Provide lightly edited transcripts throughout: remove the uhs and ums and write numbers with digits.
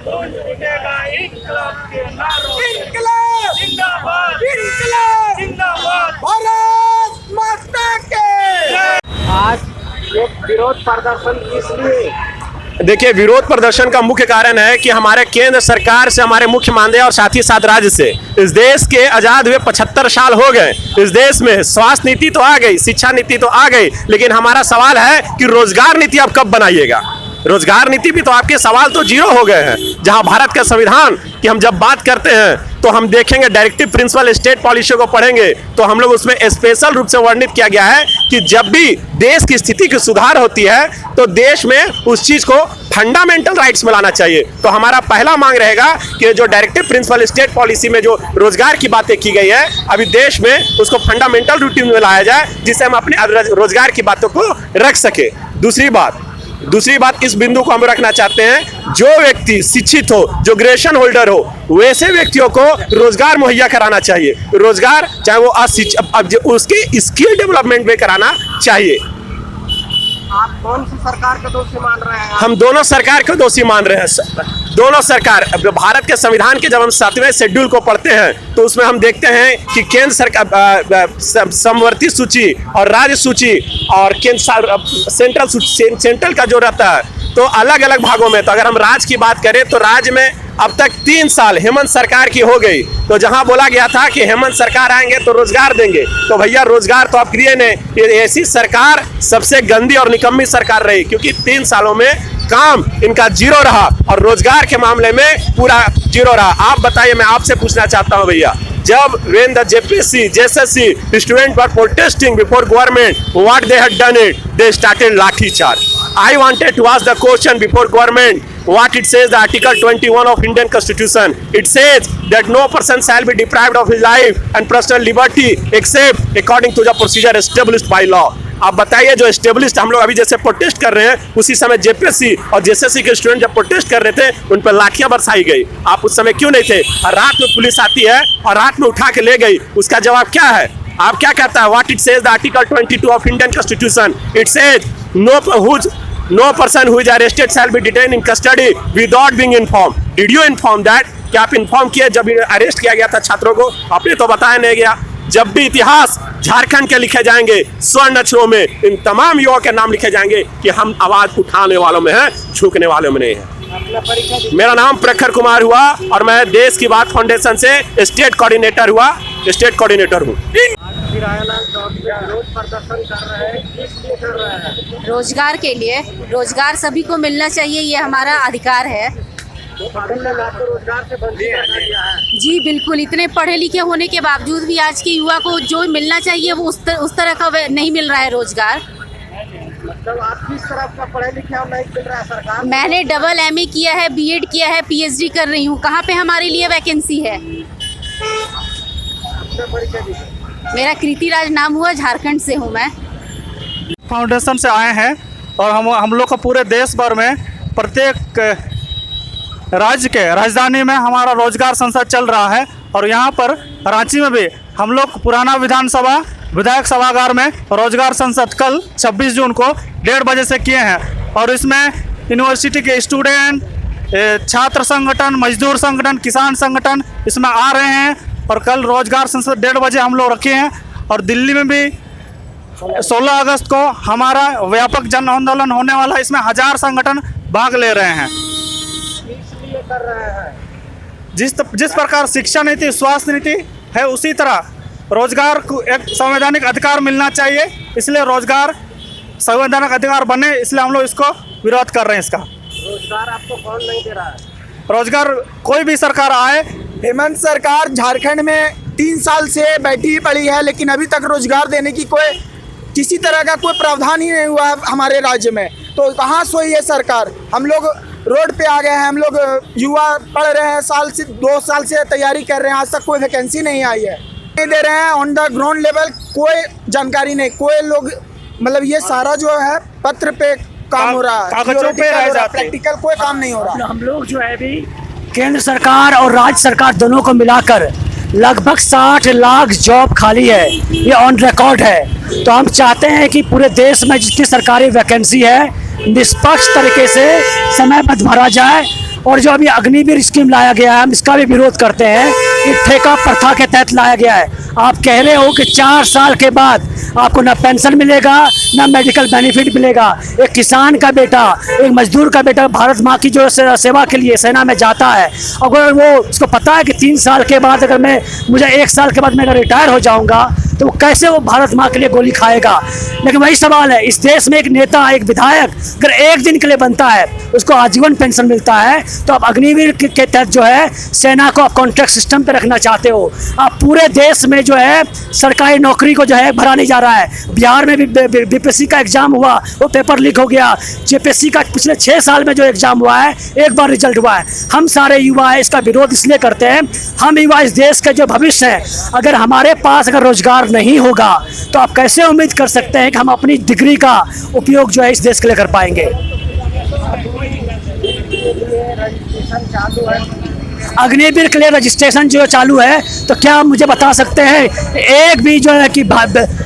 गूंज उठेगा इंकलाब के नारों से। इंकलाब जिंदाबाद इंकलाब जिंदाबाद। भारत माता के। आज ये विरोध प्रदर्शन किस लिए? देखिए, विरोध प्रदर्शन का मुख्य कारण है कि हमारे केंद्र सरकार से, हमारे मुख्य मानदेय और साथ ही साथ राज्य से इस देश के आज़ाद हुए 75 साल हो गए। इस देश में स्वास्थ्य नीति तो आ गई, शिक्षा नीति तो आ गई, लेकिन हमारा सवाल है कि रोजगार नीति आप कब बनाइएगा। रोजगार नीति भी तो आपके सवाल तो जीरो हो गए हैं। जहां भारत का संविधान की हम जब बात करते हैं तो हम देखेंगे, डायरेक्टिव प्रिंसिपल स्टेट पॉलिसी को पढ़ेंगे तो हम लोग उसमें स्पेशल रूप से वर्णित किया गया है कि जब भी देश की स्थिति की सुधार होती है तो देश में उस चीज को फंडामेंटल राइट्स में लाना चाहिए। तो हमारा पहला मांग रहेगा कि जो डायरेक्टिव प्रिंसिपल स्टेट पॉलिसी में जो रोजगार की बातें की गई है अभी देश में, उसको फंडामेंटल रूटीन में लाया जाए जिससे हम अपने रोजगार की बातों को रख सके। दूसरी बात इस बिंदु को हम रखना चाहते हैं, जो व्यक्ति शिक्षित हो, जो ग्रेजुएशन होल्डर हो, वैसे व्यक्तियों को रोजगार मुहैया कराना चाहिए। रोजगार चाहे वो अशिक्षित, उसके स्किल डेवलपमेंट में कराना चाहिए। आप कौन सी सरकार को दोषी मान रहे हैं? हम दोनों सरकार को दोषी मान रहे हैं। दोनों सरकार, भारत के संविधान के जब हम 7वें शेड्यूल को पढ़ते हैं तो उसमें हम देखते हैं कि केंद्र सरकार समवर्ती सूची और राज्य सूची और सेंट्रल का जो रहता है तो अलग अलग भागों में। तो अगर हम राज्य की बात करें तो राज्य में अब तक 3 साल हेमंत सरकार की हो गई। तो जहां बोला गया था कि हेमंत सरकार आएंगे तो रोजगार देंगे, तो भैया रोजगार तो आप दिए नहीं। ये ऐसी सरकार सबसे गंदी और निकम्मी सरकार रही, क्योंकि 3 सालों में काम इनका जीरो रहा और रोजगार के मामले में पूरा जीरो रहा। आप बताइए, मैं आपसे पूछना चाहता हूं भैया, जब when the JPSC, JSSC students were protesting before government, what they had done it, they started lathi charge. I wanted to ask the question before government, what it says, the Article 21 of Indian Constitution. It says that no person shall be deprived of his life and personal liberty except according to the procedure established by law. आप बताइए, जो established हम लोग अभी जैसे protest कर रहे हैं, उसी समय जेपीएससी और जेएसएससी के स्टूडेंट जब प्रोटेस्ट कर रहे थे उन पर लाठियां बरसाई गई। आप उस समय क्यों नहीं थे? और रात में पुलिस आती है और रात में उठा के ले गई, उसका जवाब क्या है? आप क्या कहता है? What it says the article 22 of Indian constitution, it says no person who is arrested shall be detained in custody without being informed. Did you inform that? क्या आप इन्फॉर्म किए जब अरेस्ट किया गया था छात्रों को? आपने तो बताया नहीं गया। जब भी इतिहास झारखंड के लिखे जाएंगे स्वर्ण अक्षरों में, इन तमाम युवाओं के नाम लिखे जाएंगे कि हम आवाज उठाने वालों में हैं, झुकने वालों में नहीं है। मेरा नाम प्रखर कुमार हुआ और मैं देश की बात फाउंडेशन से स्टेट कोऑर्डिनेटर हूँ। विरोध प्रदर्शन कर रहे हैं, किस लिए कर रहे हैं? रोजगार के लिए। रोजगार सभी को मिलना चाहिए, ये हमारा अधिकार है। रोजगार से वंचित कर दिया है। जी बिल्कुल, इतने पढ़े लिखे होने के बावजूद भी आज के युवा को जो मिलना चाहिए वो उस तरह का नहीं मिल रहा है रोजगार। मतलब आप किस तरह का पढ़े लिखे और नहीं मिल रहा है सरकार? मैंने डबल MA किया है, BEd किया है, PhD कर रही हूँ। कहाँ पे हमारे लिए वैकेंसी है? मेरा कृति राज नाम हुआ, झारखंड से हूँ मैं। फाउंडेशन से आए हैं और हम लोग का पूरे देश भर में प्रत्येक राज्य के राजधानी में हमारा रोजगार संसद चल रहा है और यहाँ पर रांची में भी हम लोग पुराना विधानसभा विधायक सभागार में रोजगार संसद कल 26 जून को 1:30 बजे से किए हैं। और इसमें यूनिवर्सिटी के स्टूडेंट, छात्र संगठन, मजदूर संगठन, किसान संगठन इसमें आ रहे हैं और कल रोजगार संसद 1:30 बजे हम लोग रखे हैं। और दिल्ली में भी 16 अगस्त को हमारा व्यापक जन आंदोलन होने वाला है, इसमें 1000 संगठन भाग ले रहे हैं। कर रहे हैं जिस प्रकार शिक्षा नीति, स्वास्थ्य नीति है, उसी तरह रोजगार को एक संवैधानिक अधिकार मिलना चाहिए। इसलिए रोजगार संवैधानिक अधिकार बने, इसलिए हम लोग इसको विरोध कर रहे हैं। इसका रोजगार आपको कौन नहीं दे रहा है? रोजगार कोई भी सरकार आए, हेमंत सरकार झारखंड में 3 साल से बैठी ही पड़ी है, लेकिन अभी तक रोजगार देने की किसी तरह का कोई प्रावधान ही नहीं हुआ हमारे राज्य में। तो कहाँ सोई है सरकार? हम लोग रोड पे आ गए हैं, हम लोग युवा पढ़ रहे हैं, 2 साल से तैयारी कर रहे हैं, आज तक कोई वैकेंसी नहीं आई है। दे रहे हैं ऑन द ग्राउंड लेवल, कोई जानकारी नहीं, कोई लोग, मतलब ये सारा जो है पत्र पे काम हो रहा है, कागजों पे रह जाते हैं, प्रैक्टिकल कोई काम नहीं हो रहा। हम लोग जो है अभी केंद्र सरकार और राज्य सरकार दोनों को मिलाकर लगभग 60 लाख जॉब खाली है, ये ऑन रिकॉर्ड है। तो हम चाहते हैं कि पूरे देश में जितनी सरकारी वैकेंसी है निष्पक्ष तरीके से समयबद्ध भरा जाए और जो अभी अग्निवीर स्कीम लाया गया है हम इसका भी विरोध करते हैं कि ठेका प्रथा के तहत लाया गया है। आप कह रहे हो कि 4 साल के बाद आपको ना पेंशन मिलेगा ना मेडिकल बेनिफिट मिलेगा। एक किसान का बेटा, एक मजदूर का बेटा भारत माँ की जो सेवा के लिए सेना में जाता है, अगर वो उसको पता है कि 3 साल के बाद अगर मुझे 1 साल के बाद मैं अगर रिटायर हो जाऊंगा तो वो कैसे वो भारत माँ के लिए गोली खाएगा। लेकिन वही सवाल है, इस देश में एक नेता, एक विधायक अगर 1 दिन के लिए बनता है उसको आजीवन पेंशन मिलता है, तो आप अग्निवीर के तहत जो है सेना को आप कॉन्ट्रैक्ट सिस्टम पे रखना चाहते हो। आप पूरे देश में जो है सरकारी नौकरी को जो है भरा नहीं जा रहा है। बिहार में भी बीपीएससी का एग्जाम हुआ, वो पेपर लीक हो गया। जेपीएससी का पिछले 6 साल में जो एग्जाम हुआ है, एक बार रिजल्ट हुआ है। हम सारे युवा इसका विरोध इसलिए करते हैं, हम युवा इस देश के जो भविष्य है, अगर हमारे पास अगर रोजगार नहीं होगा तो आप कैसे उम्मीद कर सकते हैं कि हम अपनी डिग्री का उपयोग जो है इस देश के लिए कर पाएंगे। रजिस्ट्रेशन चालू है, अग्निवीर के लिए रजिस्ट्रेशन जो चालू है, तो क्या आप मुझे बता सकते हैं एक भी जो है कि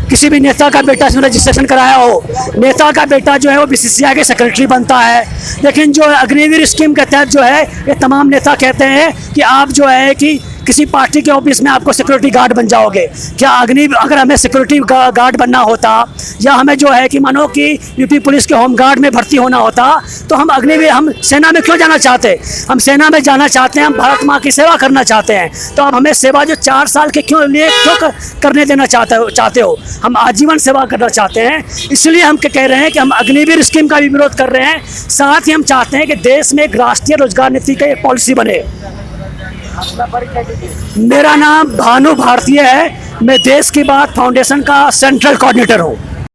किसी भी नेता का बेटा इसमें रजिस्ट्रेशन कराया हो? नेता का बेटा जो है वो बीसीसीआई के सेक्रेटरी बनता है, लेकिन जो अग्निवीर स्कीम के तहत जो है ये तमाम नेता कहते हैं कि आप जो है कि किसी पार्टी के ऑफिस में आपको सिक्योरिटी गार्ड बन जाओगे। क्या अगर हमें सिक्योरिटी गार्ड बनना होता या हमें जो है कि मानो कि यूपी पुलिस के होम गार्ड में भर्ती होना होता तो हम सेना में क्यों जाना चाहते? हम सेना में जाना चाहते हैं, हम भारत माँ की सेवा करना चाहते हैं। तो आप हमें सेवा जो 4 साल के क्यों करने देना चाहते हो? हम आजीवन सेवा करना चाहते हैं। इसलिए हम कह रहे हैं कि हम अग्निवीर स्कीम का भी विरोध कर रहे हैं। साथ ही हम चाहते हैं कि देश में एक राष्ट्रीय रोजगार नीति का एक पॉलिसी बने। मेरा नाम भानु भारतीय है, मैं देश की बात फाउंडेशन का सेंट्रल कोऑर्डिनेटर हूँ।